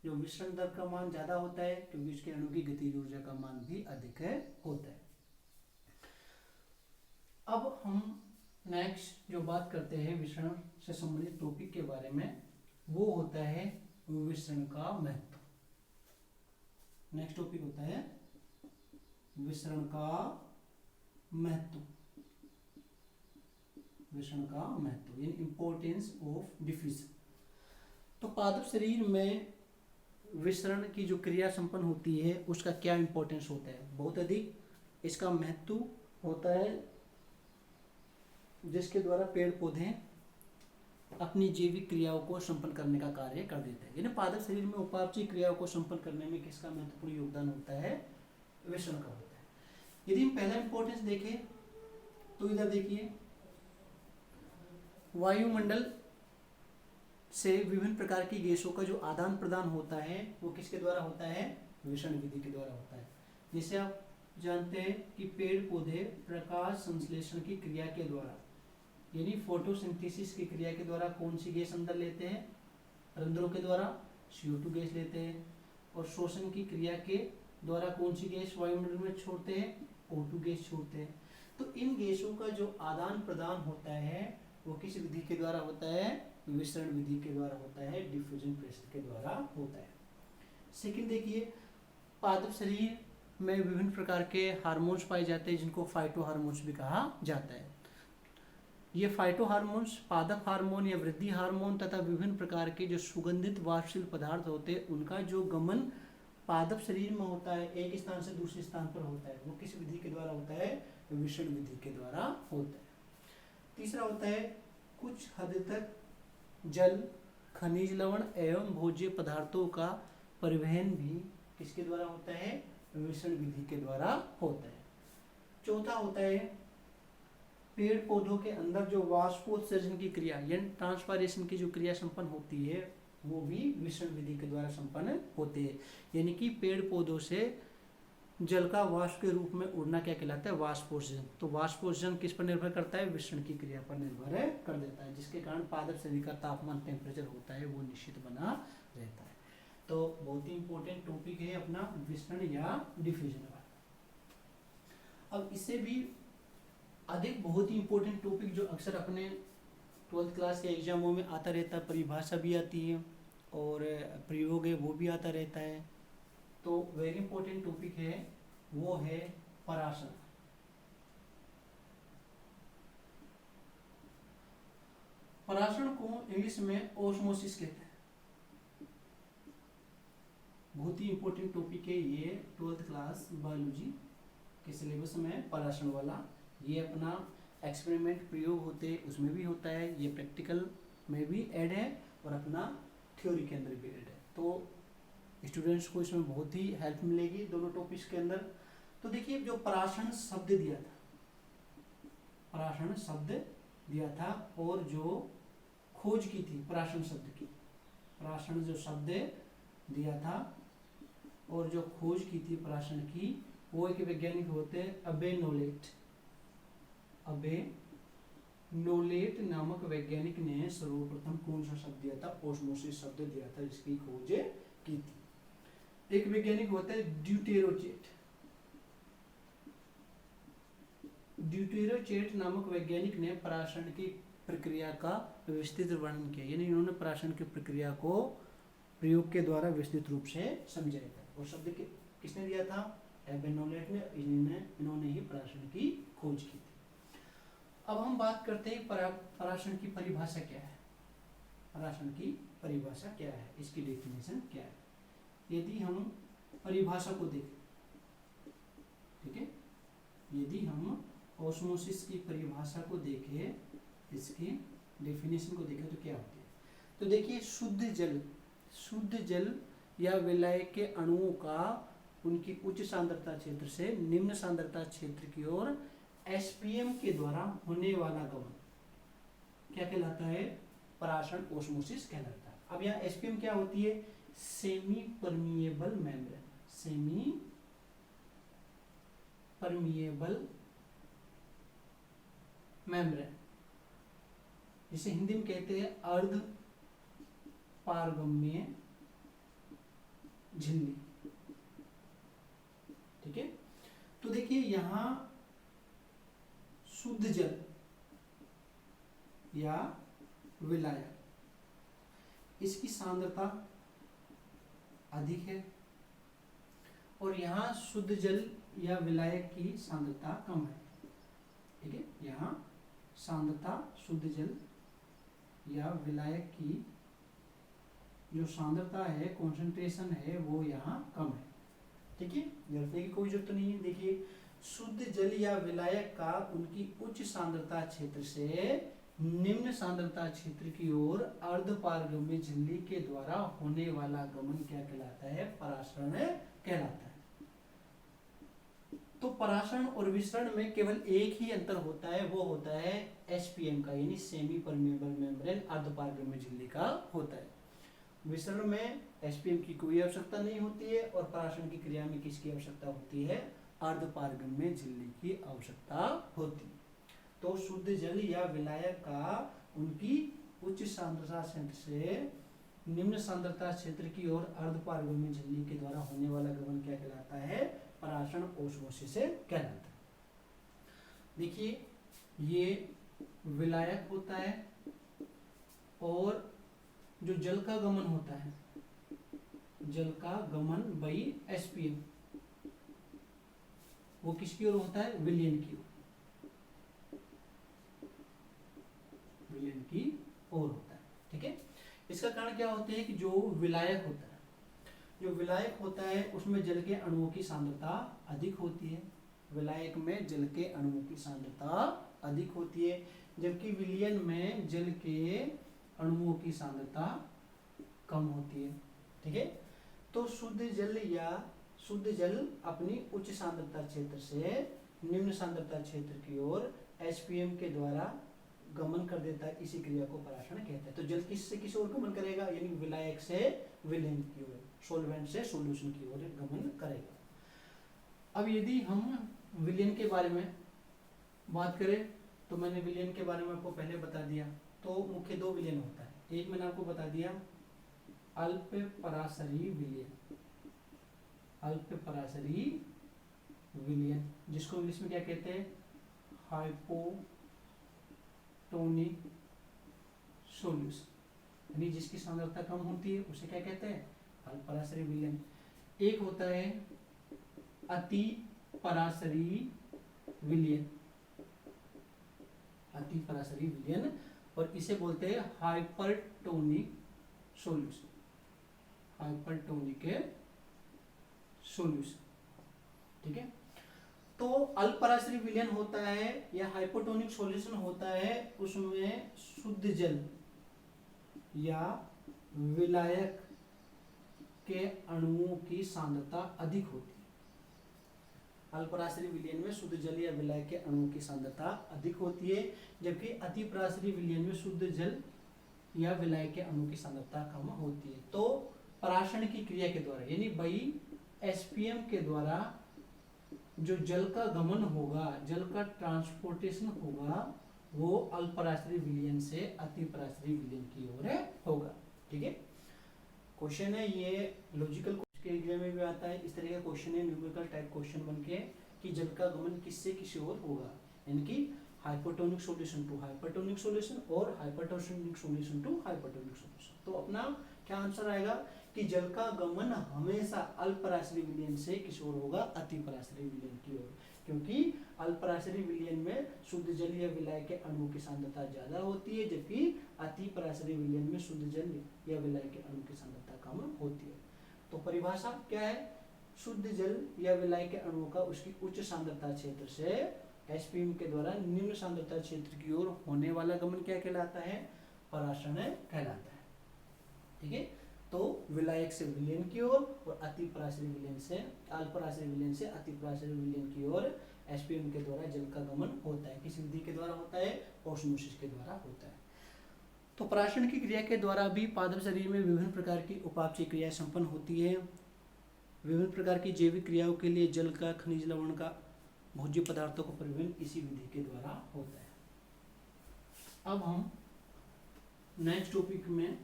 जो विसरण दर का मान ज्यादा होता है क्योंकि उसके अणु की गतिज ऊर्जा का मान भी अधिक होता है। अब हम नेक्स्ट जो बात करते हैं विसरण से संबंधित टॉपिक के बारे में, वो होता है विसरण का महत्व। नेक्स्ट टॉपिक होता है विसरण का महत्व। विसरण का महत्व यानी इंपॉर्टेंस ऑफ डिफ्यूजन। तो पादप शरीर में विसरण की जो क्रिया संपन्न होती है उसका क्या इंपॉर्टेंस होता है? बहुत अधिक इसका महत्व होता है, जिसके द्वारा पेड़ पौधे अपनी जैविक क्रियाओं को संपन्न करने का कार्य कर देते हैं। यानी पादप शरीर में उपापचय क्रियाओं को संपन्न करने में किसका महत्वपूर्ण योगदान होता है? विसरण का होता है। यदि हम पहला इंपॉर्टेंस देखें तो इधर देखिए, वायुमंडल से विभिन्न प्रकार की गैसों का जो आदान प्रदान होता है वो किसके द्वारा होता है? विसरण विधि के द्वारा होता है। जैसे आप जानते हैं कि पेड़ पौधे प्रकाश संश्लेषण की क्रिया के द्वारा यानी फोटोसिंथेसिस की क्रिया के द्वारा कौन सी गैस अंदर लेते हैं? रंध्रों के द्वारा CO2 गैस लेते हैं, और शोषण की क्रिया के द्वारा कौन सी गैस वायुमंडल में छोड़ते हैं? O2 गैस छोड़ते हैं। तो इन गैसों का जो आदान प्रदान होता है वो किस विधि के द्वारा होता है? विसरण विधि के द्वारा होता है, डिफ्यूजन प्रेशर के द्वारा होता है। सेकंड देखिए, पादप शरीर में विभिन्न प्रकार के हार्मोन्स पाए जाते हैं जिनको फाइटो हार्मोन्स भी कहा जाता है। ये फाइटो हार्मोन्स पादप हार्मोन या वृद्धि हार्मोन तथा विभिन्न प्रकार के जो सुगंधित वाष्पशील पदार्थ होते हैं उनका जो गमन पादप शरीर में होता है, एक स्थान से दूसरे स्थान पर होता है, वो किस विधि के द्वारा होता है? विसरण विधि के द्वारा होता है। तीसरा होता है, कुछ हद तक जल, खनिज लवण एवं भोज्य पदार्थों का परिवहन भी किसके द्वारा होता है? विसरण विधि के द्वारा होता है। चौथा होता है, पेड़ पौधों के अंदर जो वाष्पोत्सर्जन की क्रिया यानी ट्रांसपायरेशन की जो क्रिया संपन्न होती है वो भी विसरण विधि के द्वारा संपन्न होती है। यानी कि पेड़ पौधों से जल का वाष्प के रूप में उड़ना क्या कहलाता है? वाष्पोत्सर्जन। तो वाष्पोत्सर्जन किस पर निर्भर करता है? विसरण की क्रिया पर निर्भर कर देता है, जिसके कारण पादप शरीर का तापमान टेम्परेचर होता है वो निश्चित बना रहता है। तो बहुत ही इंपॉर्टेंट टॉपिक है अपना विसरण या डिफ्यूजन वाला। अब इससे भी अधिक बहुत ही इंपॉर्टेंट टॉपिक जो अक्सर अपने 12th क्लास के एग्जामों में आता रहता है, परिभाषा भी आती है और प्रयोग है वो भी आता रहता है। तो वेरी इंपॉर्टेंट टॉपिक है वो है पराशर। पराशर को इंग्लिश में ओस्मोसिस कहते हैं। बहुत ही इंपॉर्टेंट टॉपिक है ये 12th क्लास बायोलॉजी के सिलेबस में पराशर वाला। ये अपना एक्सपेरिमेंट प्रयोग होते उसमें भी होता है, ये प्रैक्टिकल में भी ऐड है और अपना थ्योरी के अंदर भी ऐड है। तो स्टूडेंट्स को इसमें बहुत ही हेल्प मिलेगी दोनों टॉपिक्स के अंदर। तो देखिए, जो पराशर शब्द दिया था, पराशर शब्द दिया था और जो खोज की थी पराशर शब्द की, पराशर जो शब्द दिया था और जो खोज की थी पराशर की, वो एक वैज्ञानिक होते हैं अबे नोलेट। अबे नोलेट नामक वैज्ञानिक ने सर्वप्रथम कौन सा शब्द दिया था? ओस्मोसिस शब्द दिया था, जिसकी खोज की थी। एक वैज्ञानिक होता है ड्यूटेरोचेट। ड्यूटेरोचेट नामक वैज्ञानिक ने पराशर की प्रक्रिया का विस्तृत वर्णन किया, यानी इन्होंने पराशर की प्रक्रिया को प्रयोग के द्वारा विस्तृत रूप से समझाया था। और शब्द किसने दिया था? एबे नोलेट ने। इन्होंने ही पराशर की खोज की थी। अब हम बात करते हैं पराशर की परिभाषा क्या है। पराशर की परिभाषा क्या है, इसकी डेफिनेशन क्या है। यदि हम परिभाषा को देखें, ठीक है, यदि हम ऑस्मोसिस की परिभाषा को देखें, इसकी डेफिनेशन को देखें तो क्या होती है। तो देखिए, शुद्ध जल या विलायक के अणुओं का उनकी उच्च सांद्रता क्षेत्र से निम्न सांद्रता क्षेत्र की ओर एसपीएम के द्वारा होने वाला गमन क्या कहलाता है, पराशरण ओस्मोसिस कहलाता है। अब यहाँ एसपीएम क्या होती है, semi permeable membrane, semi permeable membrane, जिसे हिंदी में कहते हैं अर्ध पारगम्य झिल्ली, ठीक है। तो देखिए यहाँ शुद्ध जल या विलायक, इसकी सांद्रता अधिक है और यहाँ शुद्ध जल या विलायक की सांद्रता कम है, ठीक है। यहाँ सांद्रता शुद्ध जल या विलायक की जो सांद्रता है, कॉन्सेंट्रेशन है, वो यहाँ कम है, ठीक है। जलने की कोई जरूरत नहीं है। देखिए, शुद्ध जल या विलायक का उनकी उच्च सांद्रता क्षेत्र से निम्न सांद्रता क्षेत्र की ओर अर्ध पारगम्य झिल्ली के द्वारा होने वाला गमन क्या कहलाता है, परासरण कहलाता है। तो परासरण और विसरण में केवल एक ही अंतर होता है, वो होता है एसपीएम का, यानी सेमी परमिएबल मेम्ब्रेन अर्ध पारगम्य झिल्ली का होता है। विसरण में एसपीएम की कोई आवश्यकता नहीं होती है और परासरण की क्रिया में किसकी आवश्यकता होती है, अर्ध पारगम्य झिल्ली की आवश्यकता होती है। तो शुद्ध जल या विलायक का उनकी उच्च सांद्रता क्षेत्र से निम्न सांद्रता क्षेत्र की ओर अर्ध पारगम्य झिल्ली के द्वारा होने वाला गमन क्या कहलाता है, परासरण ओस्मोसिस कहलाता है। देखिए, ये विलायक होता है और जो जल का गमन होता है, जल का गमन बाई एसपीएम, वो किसकी ओर होता है, विलयन की ओर, विलयन की ओर होता है, ठीक है। इसका कारण क्या होता है कि जो विलायक होता है, जो विलायक होता है उसमें जल के अणुओं की सांद्रता अधिक होती है, विलायक में जल के अणुओं की सांद्रता अधिक होती है, जबकि विलयन में जल के अणुओं की सांद्रता कम होती है, ठीक है। तो शुद्ध जल अपनी उच्च सांद्रता क्षेत्र से निम्न सांद्रता क्षेत्र की ओर एसपीएम के द्वारा गमन कर देता है, इसी क्रिया को परासरण कहते हैं। तो जल किससे किस ओर गमन करेगा, यानी विलायक से विलयन की ओर, सॉल्वेंट से सॉल्यूशन की ओर गमन करेगा। अब यदि हम विलयन के बारे में बात करें, तो मैंने विलयन के बारे में आपको पहले बता दिया। तो मुख्य दो विलयन होता है, एक मैंने आपको बता दिया अल्प पराशरी विलयन, अल्प पराशरी विलयन, जिसको इंग्लिश में क्या कहते हैं, हाइपोटोनिक सॉल्यूशन, यानी जिसकी सांद्रता कम होती है उसे क्या कहते हैं, अल्प पराशरी विलयन। एक होता है अति पराशरी विलयन, अति पराशरी विलयन, और इसे बोलते हैं हाइपरटोनिक सॉल्यूशन, हाइपरटोनिक सॉल्यूशन, ठीक है। तो अल्प पराशरी विलयन होता है या हाइपोटोनिक सॉल्यूशन होता है, उसमें शुद्ध जल या विलायक के अणुओं की सांद्रता अधिक होती है। अल्प पराशरी विलयन में शुद्ध जल या विलायक के अणुओं की सांद्रता अधिक होती है, जबकि अति पराशरी विलयन में शुद्ध जल या विलायक के अणुओं की सांद्रता कम होती है। तो परासरण की क्रिया के द्वारा, यानी बाई एसपीएम के द्वारा जो जल का गमन होगा, जल का ट्रांसपोर्टेशन होगा, वो अल्प पराशरी विलयन से अति पराशरी विलयन की ओर होगा, ठीक है। क्वेश्चन है ये लॉजिकल के एग्जाम में भी आता है, इस तरह का क्वेश्चन है, न्यूमेरिकल टाइप क्वेश्चन बनके कि जल का गमन किससे किसी ओर होगा, यानी कि hypotonic solution to hypertonic solution और hypertonic solution to hypertonic solution. तो अपना क्या आंसर आएगा कि जल का गमन हमेशा अल्प पराशरी विलयन से किस ओर होगा, अति पराशरी विलयन की ओर, क्योंकि अल्प पराशरी विलयन में शुद्ध जल या विलायक के अणुओं की सांद्रता ज्यादा होती है, जबकि अति पराशरी विलयन में शुद्ध जल या विलायक के अणु की सांद्रता कम होती है। तो परिभाषा क्या है, शुद्ध जल या विलाय के अणुओं का उसकी उच्च सांद्रता क्षेत्र से एसपीएम के द्वारा निम्न सांद्रता क्षेत्र की ओर होने वाला गमन क्या कहलाता है? परासरण कहलाता है। ठीक है, तो विलायक से विलयन की ओर और अतिपराश्रय विलयन से अल्पराश्रय विलयन से अतिपराश्रय विलयन की ओर एसपीएम के द्वारा जल का गमन होता है। किस विधि के द्वारा होता है? ऑस्मोसिस के द्वारा होता है। तो पराशरण की क्रिया के द्वारा भी पादप शरीर में विभिन्न प्रकार की उपापचय क्रियाएं संपन्न होती है। विभिन्न प्रकार की जैविक क्रियाओं के लिए जल का, खनिज लवण का, भोज्य पदार्थों का परिवहन इसी विधि के द्वारा होता है। अब हम नेक्स्ट टॉपिक में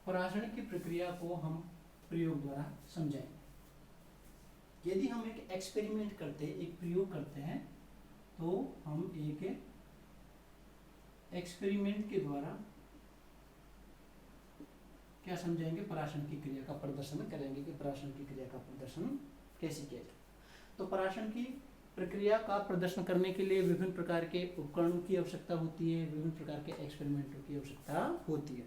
पराशरण की प्रक्रिया को हम प्रयोग द्वारा समझाएंगे। यदि हम एक एक्सपेरिमेंट करते हैं, एक प्रयोग करते हैं, तो हम एक एक्सपेरिमेंट के द्वारा क्या समझाएंगे? पराशरण की क्रिया का प्रदर्शन करेंगे कि पराशरण की क्रिया का प्रदर्शन कैसे किया जाए। तो पराशरण की प्रक्रिया का प्रदर्शन करने के लिए विभिन्न प्रकार के उपकरणों की आवश्यकता होती है, विभिन्न प्रकार के एक्सपेरिमेंटों की आवश्यकता होती है।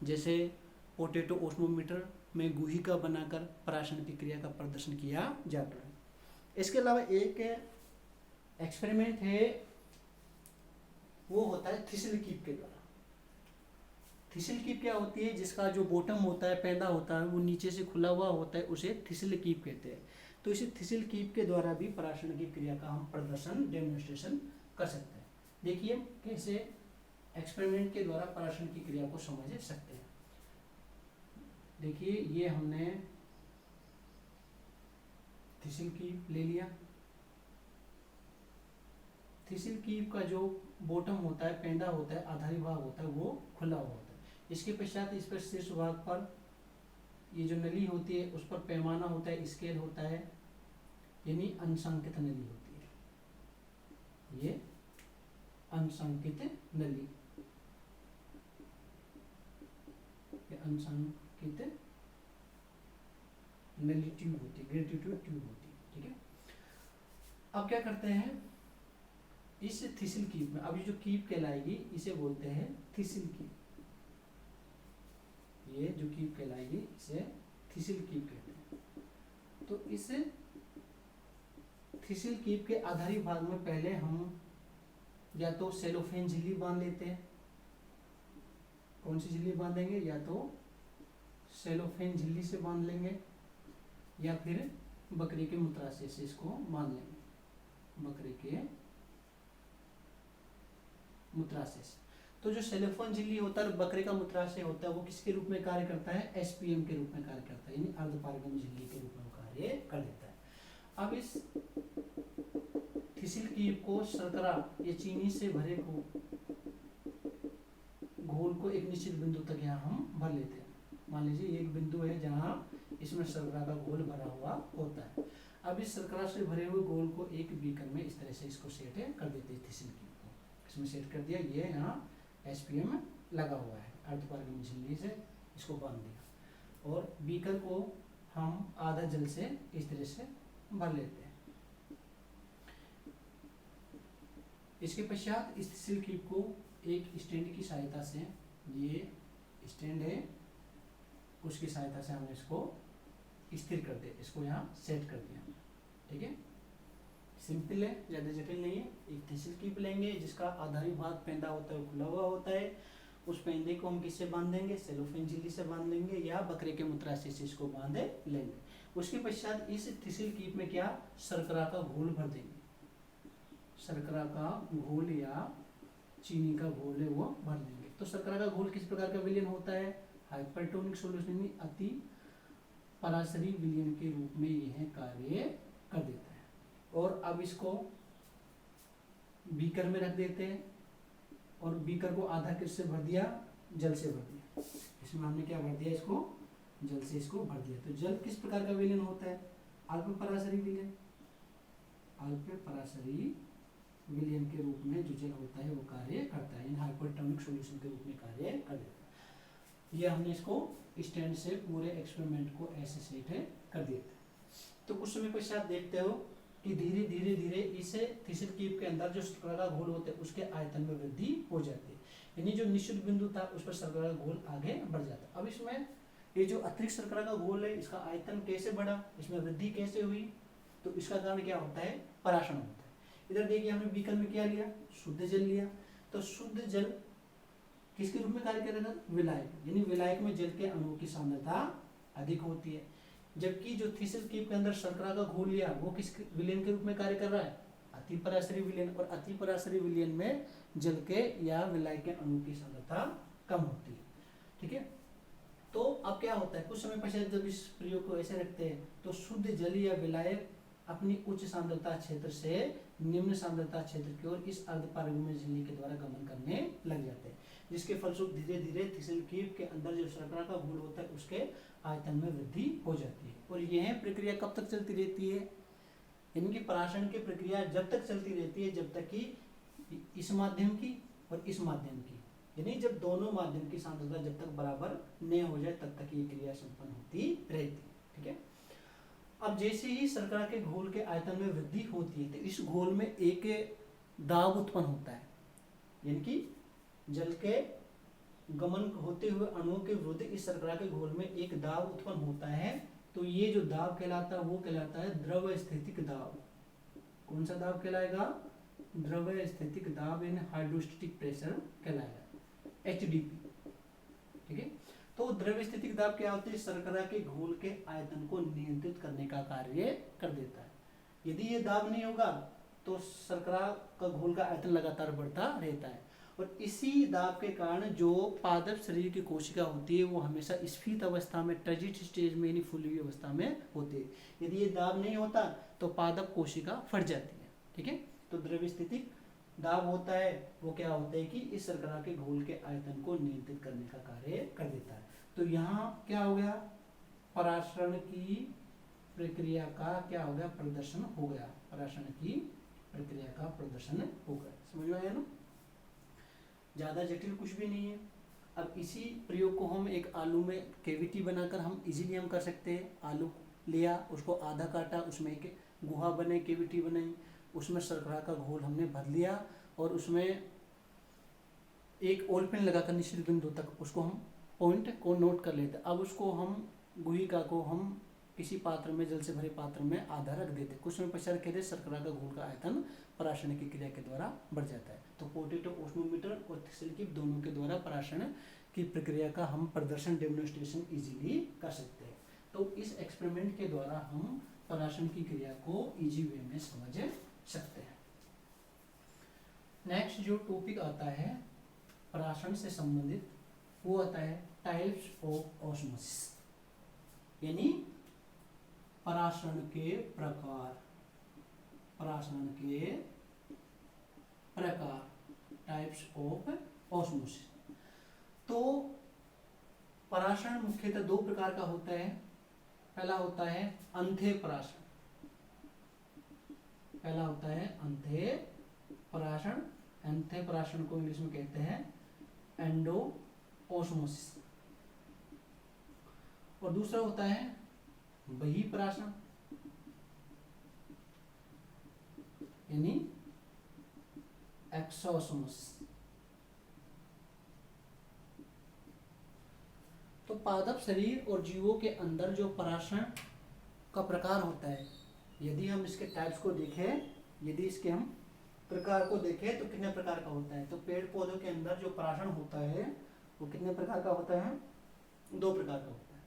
जैसे पोटैटो ओस्मोमीटर में गुहिका बनाकर पराशरण की क्रिया का प्रदर्शन किया जाता है। इसके अलावा एक एक्सपेरिमेंट है, वो होता है थिसिल कीप के द्वारा। थिसिल कीप क्या होती है? जिसका जो बॉटम होता है, पैदा होता है, वो नीचे से खुला हुआ होता है, उसे थिसिल कीप कहते हैं। तो इसे थिसिल कीप के द्वारा भी पराशरण की क्रिया का हम प्रदर्शन, डेमोन्स्ट्रेशन कर सकते हैं। देखिए कैसे एक्सपेरिमेंट के द्वारा पराशरण की क्रिया को समझ सकते हैं। देखिए ये हमने थिसिल कीप ले लिया। थिसिल कीप का जो बॉटम होता है, पेंडा होता है, आधारी भाग होता है, वो खुला हुआ होता है। इसके पश्चात इस पर शीर्ष भाग पर ये जो नली होती है, उस पर पैमाना होता है, स्केल होता है, यानी अंशांकित नली होती है। ये अंशांकित नली, ये अंशांकित नली ट्यूब होती है, ग्रेटिट्यूड ट्यूब होती है। ठीक है, अब क्या करते हैं इस थिसिल कीप में, अब ये जो कीप कहलाएगी इसे बोलते हैं थिसिल कीप। ये जो कीप कहलाएगी इसे थिसिल कीप कहते हैं। तो इस थिसिल कीप के आधारी भाग में पहले हम या तो सेलोफेन झिल्ली बांध लेते हैं। कौन सी झिल्ली बांधेंगे? या तो सेलोफेन झिल्ली से बांध लेंगे या फिर बकरी के मूत्राशय से इसको बांध लेंगे, बकरी के मूत्राशय से। तो जो सेलोफेन झिल्ली होता है, बकरे का मूत्राशय होता है, वो किसके रूप में कार्य करता है? एसपीएम के रूप में कार्य करता है, यानी अर्धपारगम झिल्ली के रूप में कार्य कर देता है। अब इस थिसिल कीप को शर्करा या चीनी से भरे को घोल को एक निश्चित बिंदु तक यहाँ हम भर लेते हैं। मान लीजिए एक बिंदु है जहाँ इसमें शर्करा का घोल भरा हुआ होता है। अब इस शर्करा से भरे हुए घोल को एक बीकर में इस तरह से इसको सेट कर देते हैं। थिसिल कीप को इसमें सेट कर दिया, ये यहाँ एसपीएम लगा हुआ है, अर्धपारगम झिल्ली से इसको बांध दिया, और बीकर को हम आधा जल से इस तरह से भर लेते हैं। इसके पश्चात इस थिसिल कीप को एक स्टैंड की सहायता से, ये स्टैंड है, उसकी सहायता से हम इसको स्थिर कर दे, इसको यहाँ सेट कर दिया। ठीक है, सिंपल है, ज़्यादा जटिल नहीं है। एक थिसिल कीप लेंगे जिसका आधारी भाग पेंदा होता है, खुला हुआ होता है, उस पेंदे को हम किससे बांध देंगे? सेलोफेन झिल्ली से बांध लेंगे या बकरे के मूत्राशय से इसको बांध लेंगे। उसके पश्चात इस थिसिल कीप में क्या? शर्करा का घोल भर देंगे। शर्करा का घोल या चीनी का घोल है वो भर देंगे। तो शर्करा का घोल किस प्रकार का विलयन होता है? हाइपरटोनिक सॉल्यूशन में अति पराशरी विलयन के रूप में यह कार्य कर देता है। और अब इसको बीकर में रख देते हैं, और बीकर को आधा किससे भर दिया? जल से भर दिया। इसमें हमने क्या भर दिया? इसको जल से इसको भर दिया। तो जल किस प्रकार का विलयन होता है? अल्प पराशरी विलयन। अल्प पराशरी विलयन के रूप में जो जल होता है वो कार्य करता है, हाइपरटोनिक सॉल्यूशन के रूप में कार्य कर देता है। ये हमने इसको स्टैंड से पूरे एक्सपेरिमेंट को ऐसे सेट कर दिया था। तो कुछ समय पश्चात देखते हो कि धीरे धीरे धीरे इस थिसिल कीप के अंदर जो शर्करा का घोल होता है उसके आयतन में वृद्धि हो जाती है, यानी जो निश्चित बिंदु था उस पर शर्करा का घोल आगे बढ़ जाता है। अब इसमें ये जो अतिरिक्त शर्करा का घोल है इसका आयतन कैसे बढ़ा, इसमें वृद्धि कैसे हुई, तो इसका कारण क्या होता है, पराषण होता है। इधर देखिए हमने बीकर में क्या लिया, शुद्ध जल लिया, तो शुद्ध जल किसके रूप में कार्य करेगा, विलायक, यानी विलायक में जल के अणुओं की सांद्रता अधिक होती है। जबकि जो थिसिल कीप के अंदर शर्करा का घोल लिया वो किस विलयन के रूप में कार्य कर रहा है, अति पराशरी विलयन, और अति पराशरी विलयन में जल के या विलायक के अणु की सांद्रता कम होती है। ठीक है, तो अब क्या होता है, कुछ समय पश्चात जब इस प्रयोग को ऐसे रखते हैं तो शुद्ध जल या विलायक अपनी उच्च सांद्रता क्षेत्र से निम्न सांद्रता क्षेत्र की ओर इस अर्धपारगम्य झिल्ली के द्वारा गमन करने लग जाते हैं, जिसके फलस्वरूप धीरे धीरे थिसिल कीप के अंदर जो शर्करा का घोल होता है उसके आयतन में वृद्धि हो जाती है। और यह प्रक्रिया कब तक चलती रहती है, इनकी पराषण की प्रक्रिया जब तक चलती रहती है जब तक कि इस माध्यम की और इस माध्यम की, यानी जब दोनों माध्यम की सांद्रता जब तक बराबर न हो जाए तब तक ये क्रिया संपन्न होती रहती है। ठीक है, अब जैसे ही शर्करा के घोल के आयतन में वृद्धि होती है तो इस घोल में एक दाब उत्पन्न होता है, यानी कि जल के गमन होते हुए अणुओं के विरुद्ध इस शर्करा के घोल में एक दाब उत्पन्न होता है। तो ये जो दाब कहलाता है वो कहलाता है द्रव स्थितिक दाब। कौन सा दाब कहलाएगा, द्रव स्थितिक दाब यानी हाइड्रोस्टेटिक प्रेशर कहलाएगा, HDP। ठीक है, तो द्रव स्थितिक दाब क्या होता है, शर्करा के घोल के आयतन को नियंत्रित करने का कार्य कर देता है। यदि ये दाब नहीं होगा तो शर्करा का घोल का आयतन लगातार बढ़ता रहता है, और इसी दाब के कारण जो पादप शरीर की कोशिका होती है वो हमेशा स्फीत अवस्था में, टर्जिट स्टेज में यानी फूली हुई अवस्था में होती है। यदि ये दाब नहीं होता तो पादप कोशिका फट जाती है। ठीक है, तो द्रव स्थितिक दाब होता है वो क्या होता है कि इस शर्करा के घोल के आयतन को नियंत्रित करने का कार्य कर देता है। तो यहाँ क्या हो गया, पराषण की प्रक्रिया का क्या हो गया, प्रदर्शन हो गया, पराषण की प्रक्रिया का प्रदर्शन हो गया। समझ में आया ना, ज्यादा जटिल कुछ भी नहीं है। अब इसी प्रयोग को हम एक आलू में कैविटी बनाकर हम इजीली हम कर सकते हैं। आलू लिया, उसको आधा काटा, उसमें एक गुहा बनाई, कैविटी बनाई, उसमें शर्करा का घोल हमने भर लिया और उसमें एक ऑयल पेन लगाकर निश्चित बिंदु तक उसको हम पॉइंट को नोट कर लेते। अब उसको हम गुहिका को हम किसी पात्र में, जल से भरे पात्र में आधा रख देते। कुछ समय पश्चात कहते शर्करा का घोल का आयतन पराषण की क्रिया के द्वारा बढ़ जाता है। तो पोटैटो ओस्मोमीटर और थिसिल कीप दोनों के द्वारा पराषण की प्रक्रिया का हम प्रदर्शन, डेमोन्स्ट्रेशन इजीली कर सकते हैं। तो इस एक्सपेरिमेंट के द्वारा हम पराषण की क्रिया को इजी वे में समझ सकते हैं। नेक्स्ट जो टॉपिक आता है पराषण से संबंधित वो आता है टाइप्स ऑफ ऑस्मोसिस, यानी पराषण के प्रकार। पराषण के प्रकार, टाइप्स ऑफ ऑस्मोसिस। तो पराषण मुख्यतः दो प्रकार का होता है। पहला होता है अंधे पराषण, पहला होता है अंधे पराषण। अंधे पराषण को इंग्लिश में कहते हैं एंडो ऑस्मोसिस। और दूसरा होता है बही पराषण, यानी एक्सोसमोसिस। तो पादप शरीर और जीवों के अंदर जो पराषण का प्रकार होता है, यदि हम इसके टाइप्स को देखें, यदि इसके हम प्रकार को देखें तो कितने प्रकार का होता है। तो पेड़ पौधों के अंदर जो पराषण होता है वो कितने प्रकार का होता है, दो प्रकार का होता है।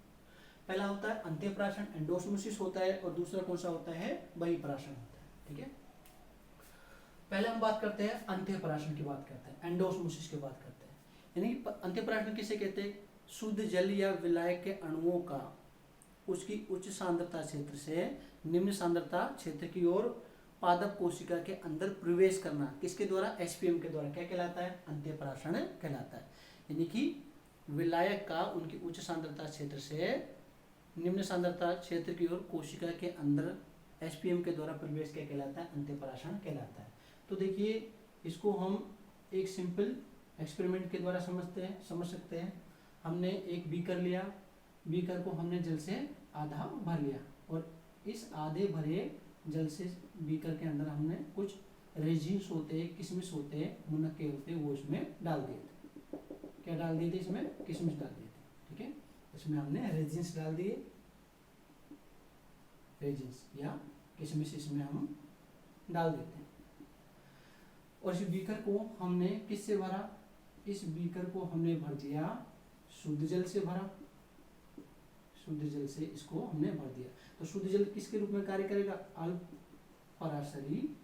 पहला होता है अंत्य पराषण, एंडोस्मोसिस होता है, और दूसरा कौन सा होता है, बही पराषण होता है। ठीक है, पहले हम बात करते हैं अंत्य पराषण की बात करते हैं, एंडोस्मोसिस की बात करते हैं। यानी अंत्य पराषण किसे कहते हैं, शुद्ध जल या विलायक के अणुओं का उसकी उच्च सांद्रता क्षेत्र से निम्न सांद्रता क्षेत्र की ओर पादप कोशिका के अंदर प्रवेश करना। किसके द्वारा, एसपीएम के द्वारा। क्या कहलाता है, अंत्य पराषण कहलाता है। यानी कि विलायक का उनकी उच्च सांद्रता क्षेत्र से निम्न सांद्रता क्षेत्र की ओर कोशिका के अंदर एसपीएम के द्वारा प्रवेश क्या कहलाता है, अंत्य पराषण कहलाता है। तो देखिए इसको हम एक सिंपल एक्सपेरिमेंट के द्वारा समझ सकते हैं। हमने एक बीकर लिया, बीकर को हमने जल से आधा भर लिया, और इस आधे भरे जल से बीकर के अंदर हमने कुछ रेजिन्स होते हैं, किशमिश होते हैं, मुनक्के होते हैं, वो इसमें डाल दिए थे। क्या डाल दिए थे, इसमें किशमिश डाल दिए थे। ठीक है, इसमें हमने रेजिन्स डाल दिए, रेजिन्स या किशमिश इसमें हम डाल देते हैं। और इस बीकर को हमने किससे भरा, इस बीकर को हमने भर दिया शुद्ध जल से भरा, शुद्ध जल से इसको हमने भर दिया। तो शुद्ध जल किसके रूप में कार्य करेगा, अल्प पराशरी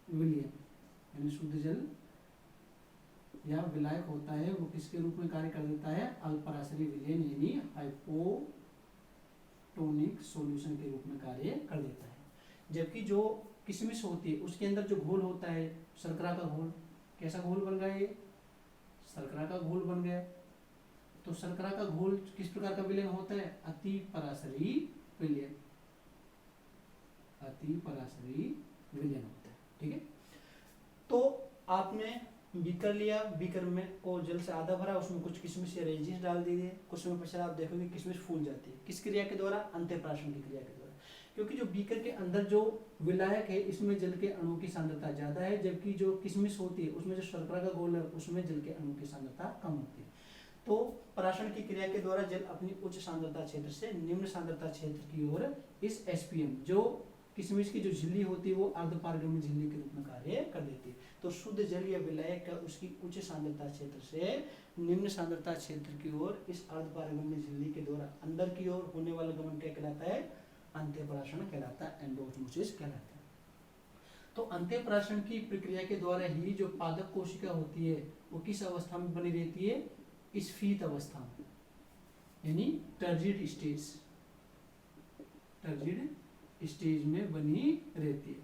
विलयन, यानी शुद्ध जल या विलायक होता है वो किसके रूप में कार्य कर देता है, अल्प पराशरी विलयन यानी हाइपोटोनिक सॉल्यूशन के रूप में कार्य कर देता है। जबकि जो किशमिश होती है उसके अंदर जो घोल होता है शर्करा का घोल, कैसा घोल बन गया, ये शर्करा का घोल बन गया। तो शर्करा का घोल किस प्रकार का विलयन होता है, अति पराशरी विलयन, अति पराशरी विलयन होता है। ठीक है, तो आपने बीकर लिया, बीकर में को जल से आधा भरा, उसमें कुछ किशमिश या रेजिन्स डाल दीजिए, कुछ समय पश्चात आप देखोगे किशमिश फूल जाती है। किस क्रिया के द्वारा, अंत्यप्राशन की क्रिया के द्वारा। क्योंकि जो बीकर के अंदर जो विलायक है इसमें जल के अणु की सांद्रता ज्यादा है, जबकि जो किशमिश होती है उसमें जो शर्करा का घोल है उसमें जल के अणु की सांद्रता कम होती है। तो पराशरण की क्रिया के द्वारा जल अपनी उच्च सांद्रता क्षेत्र से निम्न सांद्रता क्षेत्र की ओर इस एसपीएम जो किशमिश की जो झिल्ली होती है वो अर्धपारगम्य झिल्ली के रूप में कार्य कर देती है। तो शुद्ध जल या विलायक का उसकी उच्च सांद्रता क्षेत्र से निम्न सांद्रता क्षेत्र की ओर इस अर्धपारगम्य झिल्ली के द्वारा अंदर की ओर होने वाला गमन क्या कहलाता है, अंत्यपराशरण कहलाता है, एंडोऑस्मोसिस कहलाता है। तो अंत्यपराशरण की प्रक्रिया के द्वारा ही जो पादप कोशिका होती है वो किस अवस्था में बनी रहती है, स्फीत अवस्था में, यानी टर्जिड स्टेज, टर्जिड स्टेज में बनी रहती है।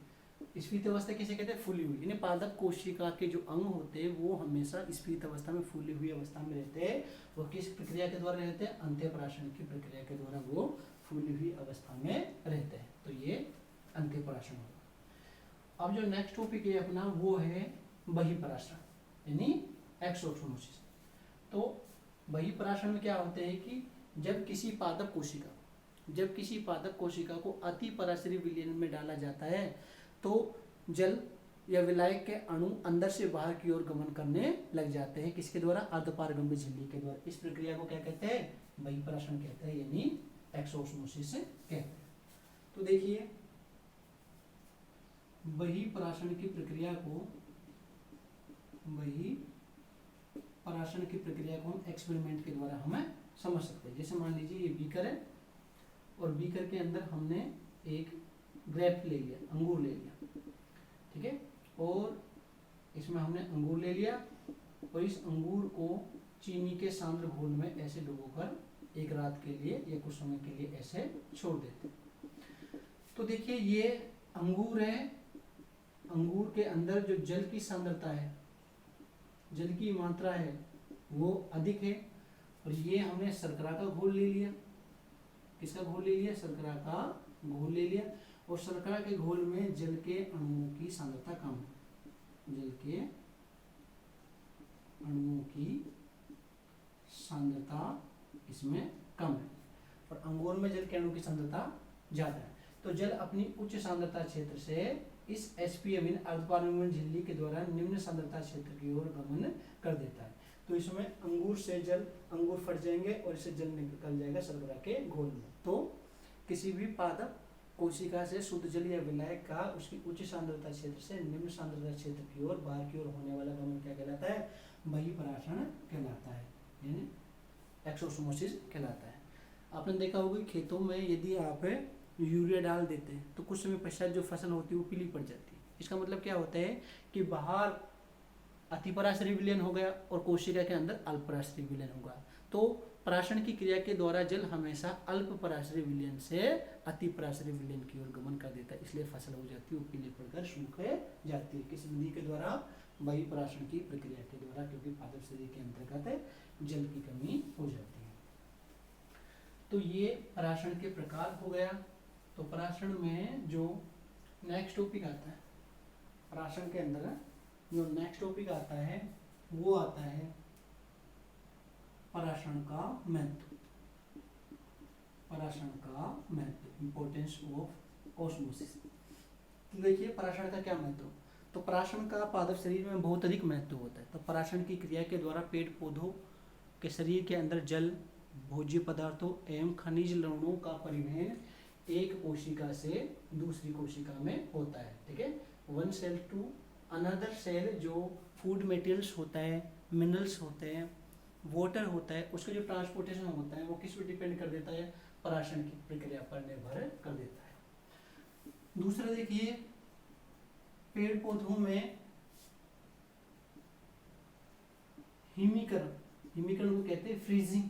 स्फीत अवस्था किसे कहते हैं, फूली हुई, यानी पादप कोशिका के जो अंग होते हैं वो हमेशा स्फीत अवस्था में, फूली हुई अवस्था में रहते हैं। वो किस प्रक्रिया के द्वारा रहते हैं, अंत्यपराशरण की प्रक्रिया के द्वारा वो फूली हुई अवस्था में रहते हैं। तो ये अंत्यपराशरण होगा। अब जो नेक्स्ट टॉपिक है अपना वो है बहिःपराशरण यानी एक्सोस्मोसिस। तो बहिःपराशरण में क्या होता है कि जब किसी पादप कोशिका को अति पराशरी विलयन में डाला जाता है तो जल या विलायक के अणु अंदर से बाहर की ओर गमन करने लग जाते हैं, किसके द्वारा, अर्धपारगम्य झिल्ली के द्वारा। इस प्रक्रिया को क्या कहते हैं, बहिःपराशरण कहते हैं, यानी एक्सोस्मोसिस कहते हैं। तो देखिए बहिःपराशरण की प्रक्रिया को हम एक्सपेरिमेंट के द्वारा हमें समझ सकते हैं। जैसे मान लीजिए ये बीकर है और बीकर के अंदर हमने एक ग्रेप ले लिया, अंगूर ले लिया, ठीक है, और इसमें हमने अंगूर ले लिया और इस अंगूर को चीनी के सांद्र घोल में ऐसे डुबोकर एक रात के लिए या कुछ समय के लिए ऐसे छोड़ देते। तो देखिए ये अंगूर है, अंगूर के अंदर जो जल की सांद्रता है, जल की मात्रा है वो अधिक है, और ये हमने शर्करा का घोल ले लिया। किसका घोल ले लिया, शर्करा का घोल ले लिया, और शर्करा के घोल में जल के अणुओं की सांद्रता कम है, जल के अणुओं की सांद्रता इसमें कम है, और अंगूर में जल के अणु की सांद्रता ज्यादा है। तो जल अपनी उच्च सांद्रता क्षेत्र से इस एसपीएम अर्धपारगम्य झिल्ली के द्वारा निम्न सांद्रता क्षेत्र की ओर गमन कर देता है। तो इसमें अंगूर से जल, अंगूर फट जाएंगे और इससे जल निकल जाएगा शर्करा के घोल में। तो किसी भी पादप कोशिका से शुद्ध जल या विलायक का उसकी उच्च सांद्रता क्षेत्र से निम्न सांद्रता क्षेत्र की ओर बाहर की ओर होने वाला गमन क्या कहलाता है, बहिःपराशरण कहलाता है, यानी एक्सोस्मोसिस कहलाता है। आपने देखा होगा खेतों में यदि आप यूरिया डाल देते हैं तो कुछ समय पश्चात जो फसल होती है वो पीली पड़ जाती है। इसका मतलब क्या होता है कि बाहर अतिपराशरी विलयन हो गया और कोशिका के अंदर अल्पपराशरी विलयन होगा। तो पराशरण की क्रिया के द्वारा जल हमेशा अल्प पराशरी विलयन से अतिपराशरी विलयन की ओर गमन कर देता है, इसलिए फसल हो जाती है वो पीली पड़कर सूख जाती है। किस विधि के द्वारा, बहिःपराशरण की प्रक्रिया के द्वारा, क्योंकि पादप शरीर के अंतर्गत जल की कमी हो जाती है। तो ये पराशरण के प्रकार हो गया। तो पराशरण में जो नेक्स्ट टॉपिक आता है, पराशरण के अंदर जो नेक्स्ट टॉपिक आता है वो आता है पराशरण का महत्व, पराशरण का महत्व, इंपॉर्टेंस ऑफ ऑस्मोसिस। तो देखिए पराशरण का क्या महत्व, तो पराशरण का पादप शरीर में बहुत अधिक महत्व होता है। तो पराशरण की क्रिया के द्वारा पेड़ पौधों के शरीर के अंदर जल भोज्य पदार्थों एवं खनिज लवणों का परिवहन एक कोशिका से दूसरी कोशिका में होता है। ठीक है, one cell to another cell, जो फूड मटेरियल्स होता है, मिनरल्स होते हैं, वाटर होता है, उसका जो ट्रांसपोर्टेशन होता है वो किस पर डिपेंड कर देता है, पराशरण की प्रक्रिया पर निर्भर कर देता है। दूसरा देखिए, पेड़ पौधों में हिमीकरण, हिमीकरण को कहते हैं फ्रीजिंग,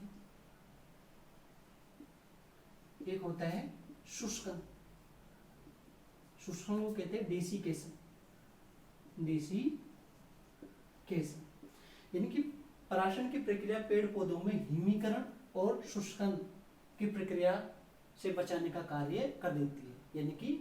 एक होता है शुष्कन, शुष्कन को कहते हैं डेसिकेशन, डेसिकेशन, यानी कि पराशरण की प्रक्रिया पेड़ पौधों में हिमीकरण और शुष्कन की प्रक्रिया से बचाने का कार्य कर देती है, यानी कि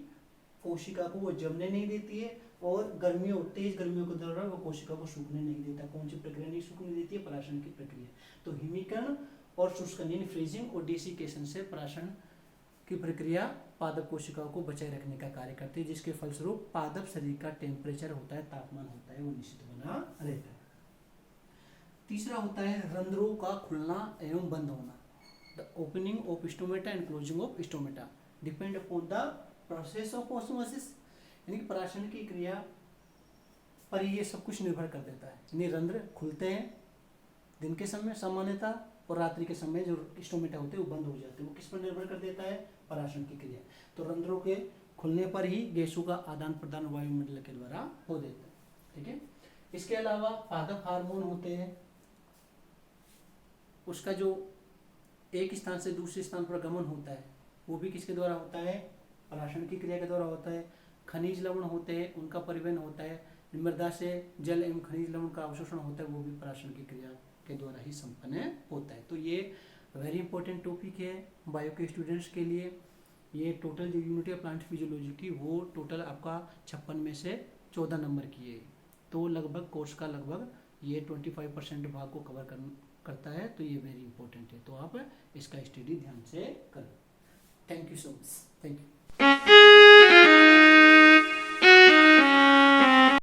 कोशिका को वो जमने नहीं देती है और गर्मियों, तेज गर्मियों के दौरान वो कोशिका को सूखने नहीं देता। कौन सी प्रक्रिया नहीं सूखने देती है, पराशरण की प्रक्रिया। तो हिमीकरण और शुष्कन यानी फ्रीजिंग और डेसिकेशन से पराशरण की प्रक्रिया पादप कोशिकाओं को बचाए रखने का कार्य करती है, जिसके फलस्वरूप पादप शरीर का टेम्परेचर होता है, तापमान होता है, वो निश्चित बना रहता है। तीसरा होता है रंध्रों का खुलना एवं बंद होना। The opening of stomata and closing of stomata depend upon the process of osmosis, यानी कि पराशरण की क्रिया पर ये सब कुछ निर्भर कर देता है। यानी रंध्र खुलते हैं दिन के समय सामान्यतः, और रात्रि के समय जो स्टोमेटा होते हैं वो बंद हो जाते हैं। वो किस पर निर्भर कर देता है, पराशरण की क्रिया। तो रंध्रों के खुलने पर ही गैसों का आदान प्रदान वायुमंडल के द्वारा हो देता है। ठीक है, इसके अलावा पादप हार्मोन होते हैं, उसका जो एक स्थान से दूसरे स्थान पर गमन होता है वो भी किसके द्वारा होता है, पराशरण की क्रिया के द्वारा होता है। खनिज लवण होते हैं, उनका परिवहन होता है। मृदा से जल एवं खनिज लवण का अवशोषण होता है, वो भी पराशरण की क्रिया के द्वारा ही संपन्न होता है। तो ये वेरी इंपॉर्टेंट टॉपिक है बायो के स्टूडेंट्स के लिए। ये टोटल जो यूनिट ऑफ प्लांट फिजियोलॉजी की, वो टोटल आपका 56 में से 14 नंबर की है। तो लगभग कोर्स का लगभग ये 25% भाग को कवर करता है। तो ये वेरी इंपॉर्टेंट है, तो आप इसका स्टडी ध्यान से करें। Thank you so much, thank you.